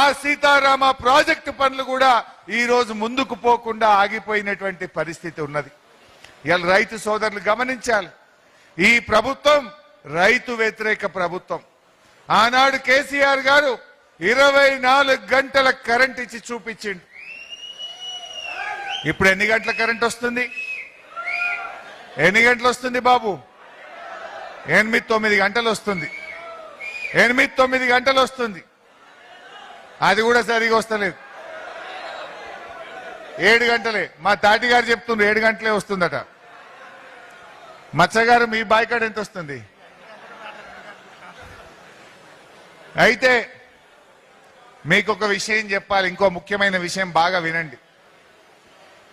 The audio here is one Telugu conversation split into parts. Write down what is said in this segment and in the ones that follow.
ఆ సీతారామ ప్రాజెక్టు పనులు కూడా ఈ రోజు ముందుకు పోకుండా ఆగిపోయినటువంటి పరిస్థితి ఉన్నది. ఇలా రైతు సోదరులు గమనించాలి, ఈ ప్రభుత్వం రైతు వ్యతిరేక ప్రభుత్వం. ఆనాడు కేసీఆర్ గారు 24 గంటల కరెంట్ ఇచ్చి చూపించిండు. ఇప్పుడు ఎన్ని గంటల కరెంట్ వస్తుంది? ఎన్ని గంటలు వస్తుంది బాబు? 8-9 గంటలు వస్తుంది. 8-9 గంటలు వస్తుంది. అది కూడా సరిగా వస్తలేదు. 7 గంటలే. మా తాటి గారు చెప్తున్నారు 7 గంటలే వస్తుందట. మత్స్యగారు మీ బాయికాడ ఎంత వస్తుంది? అయితే మీకు ఒక విషయం చెప్పాలి, ఇంకో ముఖ్యమైన విషయం బాగా వినండి.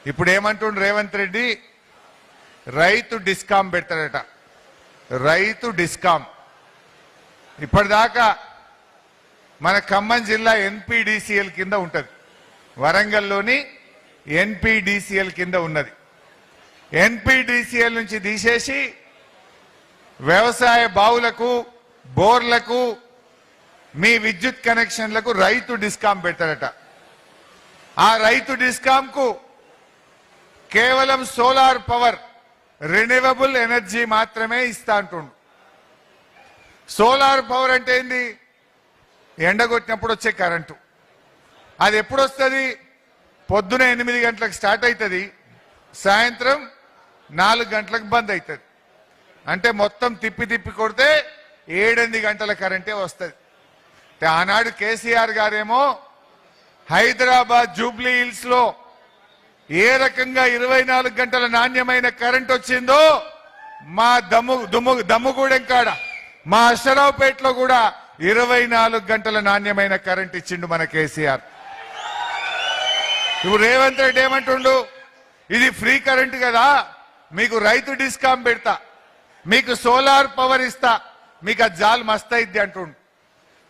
ఇప్పుడు ఏమంటుండు రేవంత్ రెడ్డి, రైతు డిస్కాం పెడతాడట. రైతు డిస్కాం. ఇప్పటిదాకా మన ఖమ్మం జిల్లా ఎన్పీడీసీఎల్ కింద ఉంటది, వరంగల్లోని ఎన్పీడీసీఎల్ కింద ఉన్నది. ఎన్పీడీసీఎల్ నుంచి తీసేసి వ్యవసాయ బావులకు, బోర్లకు, మీ విద్యుత్ కనెక్షన్లకు రైతు డిస్కాం పెడతాడట. ఆ రైతు డిస్కాం కు కేవలం సోలార్ పవర్, రెన్యూవబుల్ ఎనర్జీ మాత్రమే ఇస్తా అంటుండు. సోలార్ పవర్ అంటే ఏంది? ఎండగొట్టినప్పుడు వచ్చే కరెంటు. అది ఎప్పుడు వస్తుంది? పొద్దున 8 గంటలకు స్టార్ట్ అవుతుంది, సాయంత్రం 4 గంటలకు బంద్ అవుతుంది. అంటే మొత్తం తిప్పి తిప్పి కొడితే 7-8 గంటల కరెంటే వస్తుంది. ఆనాడు కేసీఆర్ గారేమో హైదరాబాద్ జూబ్లీ హిల్స్ లో ఏ రకంగా 24 గంటల నాణ్యమైన కరెంట్ వచ్చిందో, మా దమ్ముగూడెం కాడ, మా అశ్వరావుపేటలో కూడా 24 గంటల నాణ్యమైన కరెంట్ ఇచ్చిండు మన కేసీఆర్. ఇప్పుడు రేవంత్ రెడ్డి ఏమంటుండు, ఇది ఫ్రీ కరెంట్ కదా, మీకు రైతు డిస్కాం పెడతా, మీకు సోలార్ పవర్ ఇస్తా, మీకు ఆ జాల్ మస్తయిద్ది అంటుండు.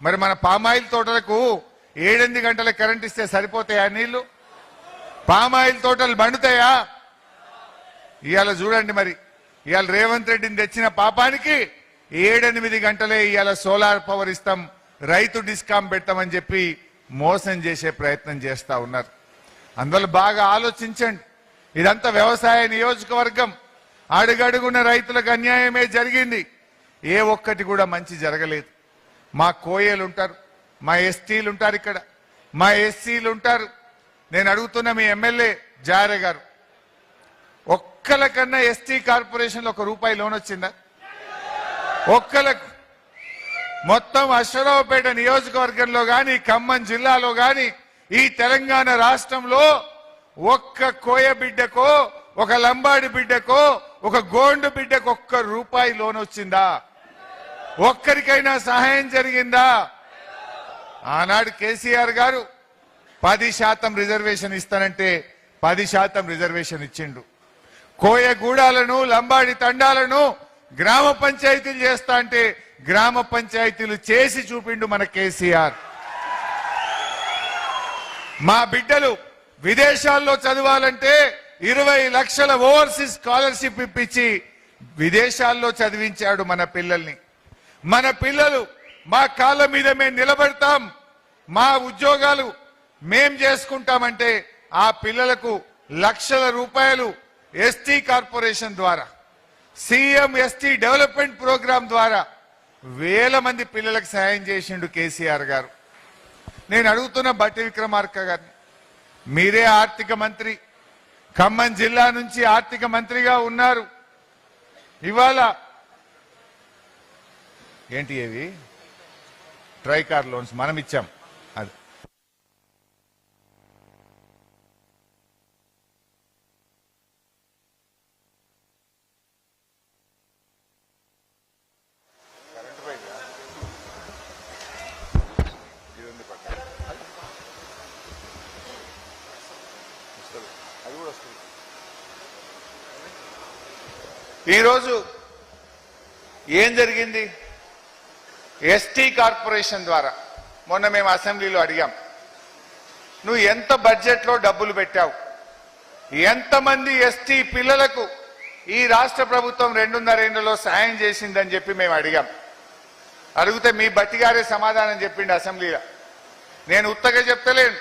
మరి మన పామాయిల్ తోటలకు 7-8 గంటల కరెంట్ ఇస్తే సరిపోతాయా నీళ్లు? పామాయిల్ తోటలు బండుతాయా? ఇవాళ చూడండి, మరి ఇవాళ రేవంత్ రెడ్డిని తెచ్చిన పాపానికి 7-8 గంటలే ఇవాళ సోలార్ పవర్ ఇస్తాం, రైతు డిస్కాం పెడతామని చెప్పి మోసం చేసే ప్రయత్నం చేస్తా ఉన్నారు. అందువల్ల బాగా ఆలోచించండి. ఇదంతా వ్యవసాయ నియోజకవర్గం. అడుగడుగున రైతులకు అన్యాయమే జరిగింది. ఏ ఒక్కటి కూడా మంచి జరగలేదు. మా కోయలు ఉంటారు, మా ఎస్టీలు ఉంటారు, ఇక్కడ మా ఎస్సీలు ఉంటారు. నేను అడుగుతున్న మీ ఎమ్మెల్యే జారే గారు, ఒక్కలకన్నా ఎస్టీ కార్పొరేషన్ లో ₹1 లోన్ వచ్చిందా? ఒక్కలకు. మొత్తం అశ్వరావుపేట నియోజకవర్గంలో గాని, ఖమ్మం జిల్లాలో గాని, ఈ తెలంగాణ రాష్ట్రంలో ఒక్క కోయ బిడ్డకో, ఒక లంబాడి బిడ్డకో, ఒక గోండు బిడ్డకు ₹1 లోన్ వచ్చిందా? ఒక్కరికైనా సహాయం జరిగిందా? ఆనాడు కేసీఆర్ గారు 10% రిజర్వేషన్ ఇస్తానంటే 10% రిజర్వేషన్ ఇచ్చిండు. కోయగూడాలను, లంబాడి తండాలను గ్రామ పంచాయతీలు చేస్తా అంటే గ్రామ పంచాయతీలు చేసి చూపిండు మన కేసీఆర్. మా బిడ్డలు విదేశాల్లో చదవాలంటే 20 లక్షల ఓవర్సీస్ స్కాలర్షిప్ ఇప్పించి విదేశాల్లో చదివించాడు మన పిల్లల్ని. మన పిల్లలు మా కాళ్ళ మీద మేము నిలబడతాం, మా ఉద్యోగాలు మేం చేసుకుంటామంటే ఆ పిల్లలకు లక్షల రూపాయలు ఎస్టీ కార్పొరేషన్ ద్వారా, సీఎం ఎస్టీ డెవలప్మెంట్ ప్రోగ్రాం ద్వారా వేల మంది పిల్లలకు సాయం చేసిండు కేసీఆర్ గారు. నేను అడుగుతున్న బట్టి విక్రమార్క గారిని, మీరే ఆర్థిక మంత్రి, ఖమ్మం జిల్లా నుంచి ఆర్థిక మంత్రిగా ఉన్నారు. ఇవాళ ఏంటి ఏవి ట్రైకార్ లోన్స్ మనం ఇచ్చాం. అది ఈరోజు ఏం జరిగింది? ఎస్టీ కార్పొరేషన్ ద్వారా మొన్న మేము అసెంబ్లీలో అడిగాం, నువ్వు ఎంత బడ్జెట్లో డబ్బులు పెట్టావు, ఎంతమంది ఎస్టీ పిల్లలకు ఈ రాష్ట్ర ప్రభుత్వం 2.5 ఏళ్లలో సాయం చేసిందని చెప్పి మేము అడిగాం. అడిగితే మీ బట్టి గారే సమాధానం చెప్పిండు అసెంబ్లీలో. నేను ఉత్తగా చెప్తలేను.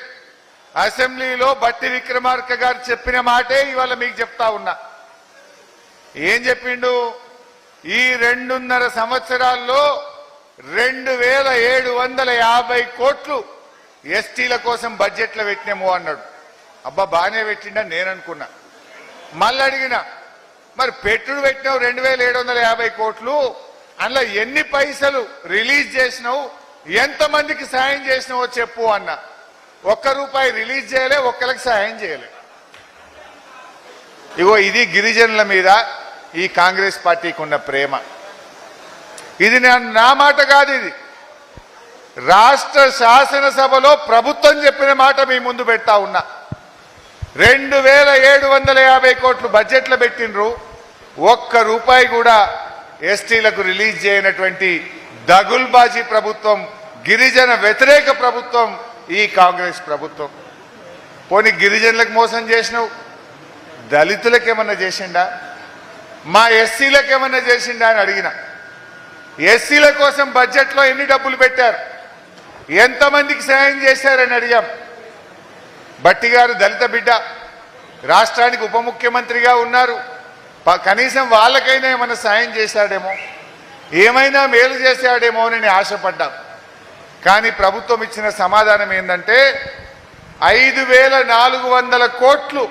అసెంబ్లీలో బట్టి విక్రమార్క గారు చెప్పిన మాటే ఇవాళ మీకు చెప్తా ఉన్నా. ఏం చెప్పిండు? ఈ 2.5 సంవత్సరాల్లో 2750 కోట్లు ఎస్టీల కోసం బడ్జెట్లో పెట్టినాము అన్నాడు. అబ్బా బాగానే పెట్టిండని నేను అనుకున్నా. మళ్ళీ అడిగిన, మరి పెట్టుడు పెట్టినావు 2750 కోట్లు, అందులో ఎన్ని పైసలు రిలీజ్ చేసినావు, ఎంతమందికి సాయం చేసినావో చెప్పు అన్న. ₹1 రిలీజ్ చేయలే, ఒక్కరికి సాయం చేయలే. ఇగో ఇది గిరిజనుల మీద ఈ కాంగ్రెస్ పార్టీకి ఉన్న ప్రేమ. ఇది నా మాట కాదు, ఇది రాష్ట్ర శాసనసభలో ప్రభుత్వం చెప్పిన మాట మీ ముందు పెడతా ఉన్నా. 2750 కోట్లు బడ్జెట్లో పెట్టినరు, ₹1 కూడా ఎస్టీలకు రిలీజ్ చేయనటువంటి దగుల్బాజీ ప్రభుత్వం, గిరిజన వ్యతిరేక ప్రభుత్వం ఈ కాంగ్రెస్ ప్రభుత్వం. పోనీ గిరిజనులకు మోసం చేసినావు, దళితులకు ఏమన్నా చేసిండా, మా ఎస్సీలకు ఏమన్నా చేసిండా అని అడిగిన. ఎస్సీల కోసం బడ్జెట్లో ఎన్ని డబ్బులు పెట్టారు, ఎంతమందికి సాయం చేశారని అడిగాం. బట్టి గారు దళిత బిడ్డ, రాష్ట్రానికి ఉప ముఖ్యమంత్రిగా ఉన్నారు. కనీసం వాళ్ళకైనా ఏమైనా సాయం చేశాడేమో, ఏమైనా మేలు చేశాడేమో అని నేను ఆశపడ్డాం. కానీ ప్రభుత్వం ఇచ్చిన సమాధానం ఏంటంటే 5400 కోట్లు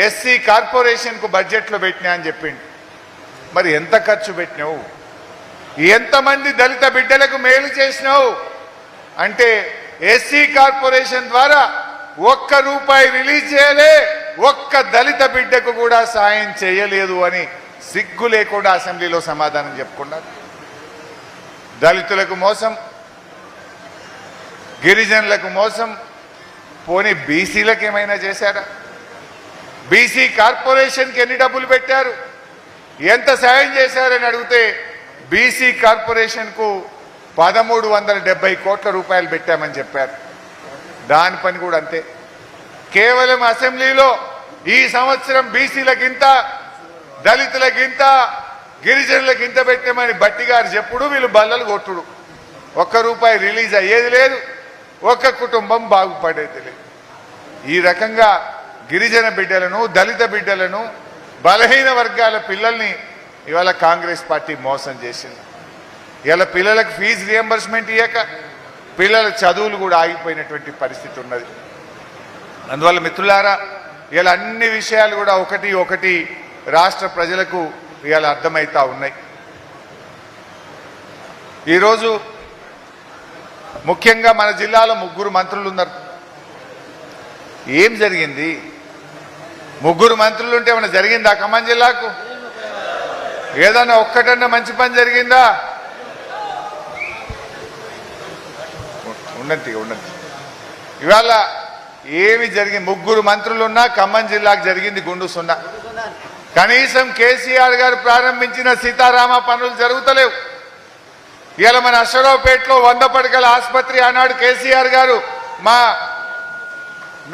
ఎస్సీ కార్పొరేషన్కు బడ్జెట్లో పెట్టినా అని చెప్పిండు. మరి ఎంత ఖర్చు పెట్టినావు, ఎంతమంది దళిత బిడ్డలకు మేలు చేసినావు అంటే ఎస్సీ కార్పొరేషన్ ద్వారా ₹1 రిలీజ్ చేయలే, ఒక్క దళిత బిడ్డకు కూడా సాయం చేయలేదు అని సిగ్గు లేకుండా అసెంబ్లీలో సమాధానం చెప్పుకున్నారు. దళితులకు మోసం, గిరిజనులకు మోసం. పోనీ బీసీలకు ఏమైనా చేశారా? బీసీ కార్పొరేషన్కి ఎన్ని డబ్బులు పెట్టారు, ఎంత సాయం చేశారని అడిగితే బీసీ కార్పొరేషన్కు 1370 కోట్ల రూపాయలు పెట్టామని చెప్పారు. దాని పని కూడా అంతే. కేవలం అసెంబ్లీలో ఈ సంవత్సరం బీసీలకింత, దళితులకింత, గిరిజనులకింత పెట్టామని బట్టి గారు చెప్పుడు వీళ్ళు బల్లలు కొట్టుడు. ₹1 రిలీజ్ అయ్యేది లేదు, ఒక్క కుటుంబం బాగుపడేది లేదు. ఈ రకంగా గిరిజన బిడ్డలను, దళిత బిడ్డలను, బలహీన వర్గాల పిల్లల్ని ఇవాళ కాంగ్రెస్ పార్టీ మోసం చేసింది. ఇవాళ పిల్లలకు ఫీజు రియంబర్స్మెంట్ ఇయ్యక పిల్లల చదువులు కూడా ఆగిపోయినటువంటి పరిస్థితి ఉన్నది. అందువల్ల మిత్రులారా, ఇలా అన్ని విషయాలు కూడా ఒకటి రాష్ట్ర ప్రజలకు ఇవాళ అర్థమవుతా ఉన్నాయి. ఈరోజు ముఖ్యంగా మన జిల్లాలో 3 మంత్రులు ఉన్నారు. ఏం జరిగింది? 3 మంత్రులు ఉంటే ఏమైనా జరిగిందా ఖమ్మం జిల్లాకు? ఏదన్నా ఒక్కటన్నా మంచి పని జరిగిందా? ఉండండి. ఇవాళ ఏమి జరిగింది? 3 మంత్రులున్నా ఖమ్మం జిల్లాకు జరిగింది గుండు సున్నా. కనీసం కేసీఆర్ గారు ప్రారంభించిన సీతారామ పనులు జరుగుతలేవు. ఇవాళ మన అశ్వరావుపేటలో 100 పడకల ఆసుపత్రి ఆనాడు కేసీఆర్ గారు మా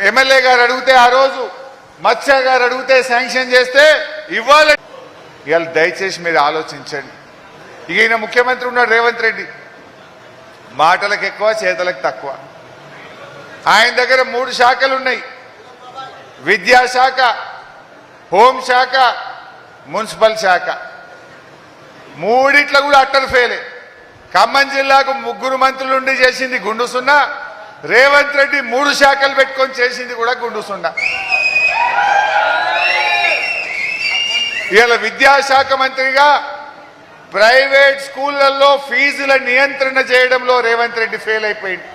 ఎమ్మెల్యే గారు అడిగితే, ఆ రోజు మత్స్య గారు అడిగితే శాంక్షన్ చేస్తే ఇవాళ దయచేసి మీరు ఆలోచించండి. ఈయన ముఖ్యమంత్రి ఉన్నాడు రేవంత్ రెడ్డి, మాటలకు ఎక్కువ, చేతలకు తక్కువ. ఆయన దగ్గర 3 శాఖలు ఉన్నాయి, విద్యాశాఖ, హోంశాఖ, మున్సిపల్ శాఖ. 3 కూడా అట్టర్ ఫెయిలే. ఖమ్మం జిల్లాకు 3 మంత్రులుండి చేసింది గుండు సున్నా, రేవంత్ రెడ్డి 3 శాఖలు పెట్టుకొని చేసింది కూడా గుండు సున్నా. ఇవాళ విద్యాశాఖ మంత్రిగా ప్రైవేట్ స్కూళ్లలో ఫీజుల నియంత్రణ చేయడంలో రేవంత్ రెడ్డి ఫెయిల్ అయిపోయింది.